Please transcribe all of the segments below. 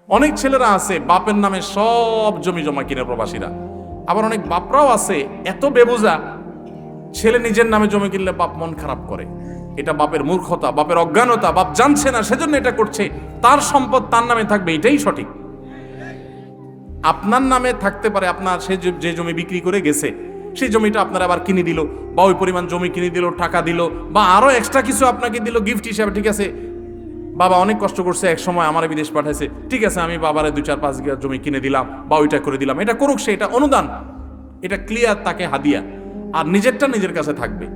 অনেক ছেলেরা আছে বাপের নামে সব জমি জমা কিনে প্রবাসীরা, আবার অনেক বাপরাও আছে এত বেবুজা, ছেলে নিজের নামে জমি কিনলে বাপ মন খারাপ করে। এটা বাপের মূর্খতা, বাপের অজ্ঞানতা, বাপ জানছে না সেজন্য এটা করছে। তার সম্পদ তার নামে থাকবে, এটাই সঠিক। আপনার নামে থাকতে পারে, আপনার সে যে জমি বিক্রি করে গেছে সেই জমিটা আপনার আবার কিনে দিল, বা ওই পরিমাণ জমি কিনে দিল, টাকা দিল, বা আরো এক্সট্রা কিছু আপনাকে দিল গিফট হিসাবে। ঠিক আছে, বাবা অনেক কষ্ট করছে, এক সময় আমার বিদেশ পাঠাইছে, ঠিক আছে আমি বাবারে 2-4-5 বিঘা জমি কিনে দিলাম বা ওইটা করে দিলাম। এটা করুক, সে এটা অনুদান, এটা ক্লিয়ার, তাকে হাদিয়া। আর নিজেরটা নিজের কাছে থাকবে।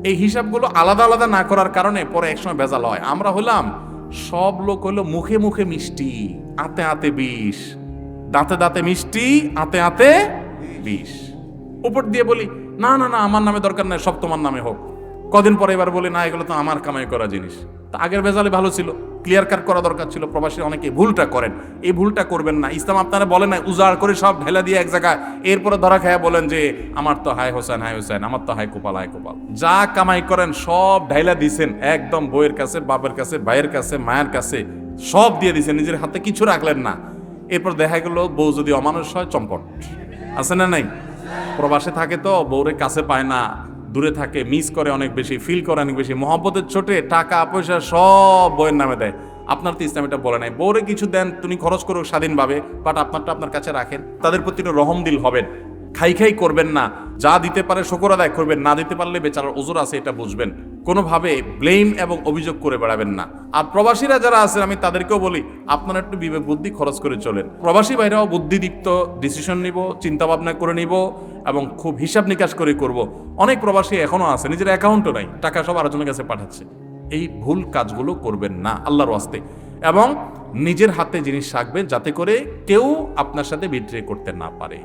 এই হিসাবগুলো আলাদা আলাদা না করার কারণে পরে একসময় ভেজাল হয়। আমরা হলাম, সব লোক হলো মুখে মুখে মিষ্টি, আতে আতে বিষ, দাঁতে দাঁতে মিষ্টি, আতে আতে বিষ। উপর দিয়ে বলি না না না আমার নামে দরকার নাই, সব তোমার নামে হোক। কদিন পরে এবার বলি না এগুলো তো আমার কামাই করা জিনিস। তা আগের ভেজালে ভালো ছিল, ক্লিয়ার কাট করা দরকার ছিল। প্রবাসী অনেকে ভুলটা করেন, এই ভুলটা করবেন না। ইসলাম আপনারা বলে না উজাড় করে সব ঢেলা দিয়ে এক জায়গায়, এরপরে ধরা খায়া বলেন যে আমার তো হায় হোসেন হায় হোসেন, আমার তো হায় কোপাল হায় কোপাল। যা কামাই করেন সব ঢাইলা দিছেন একদম, বইয়ের কাছে, বাপের কাছে, ভাইয়ের কাছে, মায়ের কাছে, সব দিয়ে দিছেন, নিজের হাতে কিছু রাখলেন না। এরপর দেখা গেল বউ যদি অমানুষ হয়, চম্পট। আছে না নাই? প্রবাসে থাকে তো বউরে কাছে পায় না, দূরে থাকে, মিস করে অনেক বেশি, ফিল করে অনেক বেশি, মহব্বতের ছোটে টাকা পয়সা সব বউয়ের নামে দেয়। আপনার তো ইসলাম এটা বলে নাই। বউরে কিছু দেন, তুমি খরচ করো স্বাধীনভাবে, বাট আপনারটা আপনার কাছে রাখেন। তাদের প্রতি একটু রহম দিল হবেন, খাই খাই করবেন না। যা দিতে পারে শুকর আদায় করবেন, না দিতে পারলে বেচারার ওজর আছে এটা বুঝবেন। কোনোভাবে ব্লেম এবং অভিযোগ করে বেড়াবেন না। আর প্রবাসীরা যারা আছেন আমি তাদেরকেও বলি আপনারা একটু বিবেক বুদ্ধি খরচ করে চলেন। প্রবাসী ভাইরাও বুদ্ধিদীপ্ত ডিসিশন নিব, চিন্তা ভাবনা করে নিব এবং খুব হিসাব নিকাশ করে করব। অনেক প্রবাসী এখনো আছে নিজের অ্যাকাউন্টও নাই, টাকা সব আরেকজনের কাছে পাঠাচ্ছে। এই ভুল কাজগুলো করবেন না আল্লাহর ওয়াস্তে, এবং নিজের হাতে জিনিস রাখবেন যাতে করে কেউ আপনার সাথে বিট্রে করতে না পারে।